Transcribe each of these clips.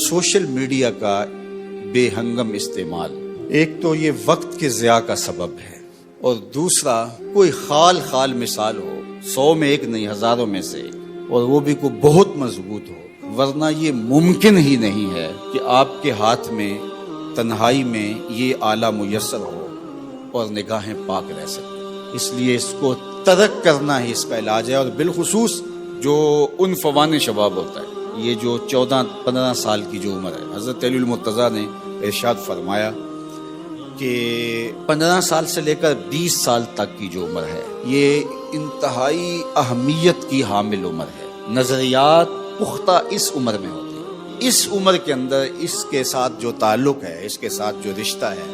Social media का बेहंगम इस्तेमाल एक तो ये वक्त के ज़िया का सबब है, और दूसरा कोई खाल मिसाल हो, 100 में एक नहीं हजारों में से, और वो भी कोई बहुत मजबूत हो, वरना ये मुमकिन ही नहीं है कि आपके हाथ में तन्हाई में ये आला मुयस्सर हो और निगाहें पाक रह सके। इसलिए इसको तर्क करना ही इसका इलाज है। और बिलखुसूस जो उन फवान शबाब होता है, ये जो 14-15 साल की जो उम्र है, हज़रत अली मुर्तज़ा ने इरशाद फरमाया कि 15 साल से लेकर 20 साल तक की जो उम्र है, ये इंतहाई अहमियत की हामिल उम्र है। नज़रियात पुख्ता इस उम्र में होते हैं। इस उम्र के अंदर इसके साथ जो ताल्लुक है, इसके साथ जो रिश्ता है,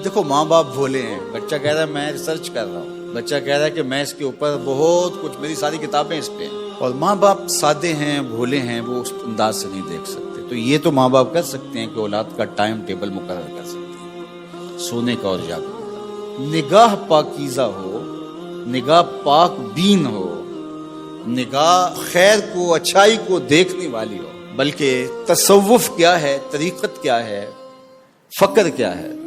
देखो माँ बाप भोले हैं, बच्चा कह रहा है मैं रिसर्च कर रहा हूँ, बच्चा कह रहा है कि मैं इसके ऊपर बहुत कुछ, मेरी सारी किताबें इस पे हैं, और माँ बाप सादे हैं, भोले हैं, वो उस अंदाज से नहीं देख सकते। तो ये तो माँ बाप कर सकते हैं कि औलाद का टाइम टेबल मुकर्रर कर सकते हैं, सोने का और जागने का। निगाह पाकीज़ा हो, निगाह पाक बीन हो, निगाह खैर को, अच्छाई को देखने वाली हो। बल्कि तसव्वुफ क्या है, तरीक़त क्या है, फ़क्र क्या है,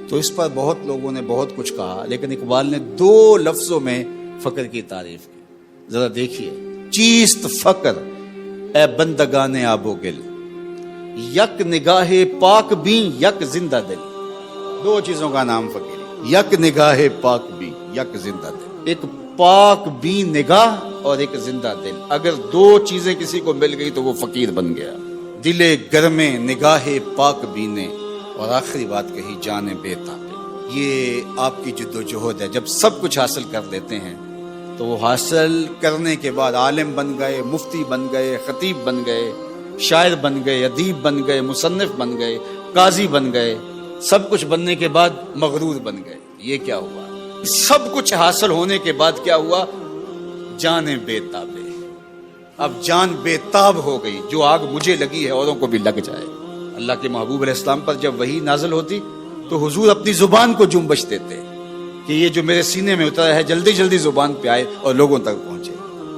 तो इस पर बहुत लोगों ने बहुत कुछ कहा, लेकिन इकबाल ने 2 लफ्ज़ों में फ़क्र की तारीफ की। ज़रा देखिए, चीस्त फ़क्र ए बंदगाने आबो गिल, यक निगाहे पाक भी यक जिंदा दिल। 2 चीज़ों का नाम फ़कीर, यक निगाहे पाक भी यक जिंदा दिल। एक पाक भी निगाह और एक जिंदा दिल। अगर 2 चीज़ें किसी को मिल गई तो वो फ़कीर बन गया। दिले गर्मे निगाहे पाक बीने, और आखिरी बात कही जाने बेताबे। ये आपकी जिद्दोजहद है। जब सब कुछ हासिल कर लेते हैं तो वो हासिल करने के बाद आलिम बन गए, मुफ्ती बन गए, खतीब बन गए, शायर बन गए, अदीब बन गए, मुसन्निफ बन गए, काजी बन गए। सब कुछ बनने के बाद मगरूर बन गए। ये क्या हुआ? सब कुछ हासिल होने के बाद क्या हुआ? जाने बेताबे। अब जान बेताब हो गई, जो आग मुझे लगी है औरों को भी लग जाए। अल्लाह के महबूब अलैहिस्सलाम पर जब वही नाज़िल होती तो हुजूर अपनी जुबान को जुम्बश देते कि ये जो मेरे सीने में उतरा है जल्दी जल्दी जुबान पे आए और लोगों तक पहुंचे।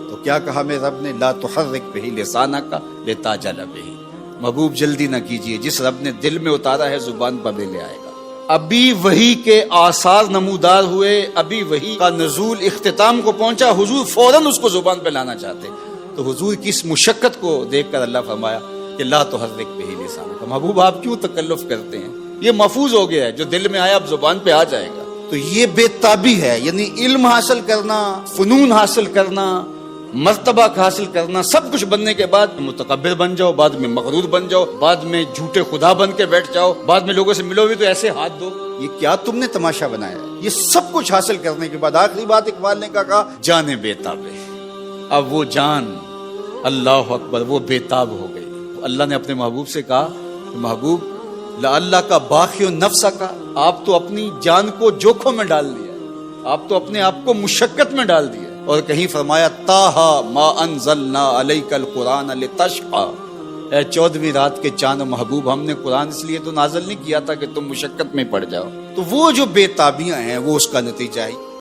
तो क्या कहा मेरे रब ने? ला तुहर्रिक बिही लिसानका लिताजल बिही। महबूब जल्दी न कीजिए, जिस रब ने दिल में उतारा है जुबान पर भी ले आएगा। अभी वही के आसार नमूदार हुए, अभी वही का नज़ूल इख्तिताम को पहुंचा, हुजूर फौरन उसको जुबान पे लाना चाहते। तो हुजूर की इस मुशक्कत को देखकर अल्लाह फरमाया कि ला तुहर्रिक बिही लिसानका। महबूब आप क्यों तकल्लुफ करते हैं? ये महफूज हो गया है, जो दिल में आया अब जुबान पे आ जाएगा। तो ये बेताबी है, यानी इल्म हासिल करना, फनून हासिल करना, मर्तबा हासिल करना, सब कुछ बनने के बाद मुतकब्बिर बन जाओ, बाद में मगरूर बन जाओ, बाद में झूठे खुदा बन के बैठ जाओ, बाद में लोगों से मिलोगे तो ऐसे हाथ दो। ये क्या तुमने तमाशा बनाया? ये सब कुछ हासिल करने के बाद आखिरी बात इकबाल ने कहा जाने बेताबे। अब वो जान, अल्लाह अकबर, वो बेताब हो गई। अल्लाह ने अपने महबूब से कहा, महबूब अल्लाह का बाखियो नफ्सा का, आप तो अपनी जान को जोखों में डाल दिया, आप तो अपने आप को मुशक्कत में डाल दिया। और कहीं फरमाया ताहा मा अनज़लना अलैकल कुरान लितशक़ा। 14वीं रात के चांद महबूब, हमने कुरान इसलिए तो नाज़िल नहीं किया था कि तुम मुशक्कत में पड़ जाओ। तो वो जो बेताबियां हैं वो उसका नतीजा है।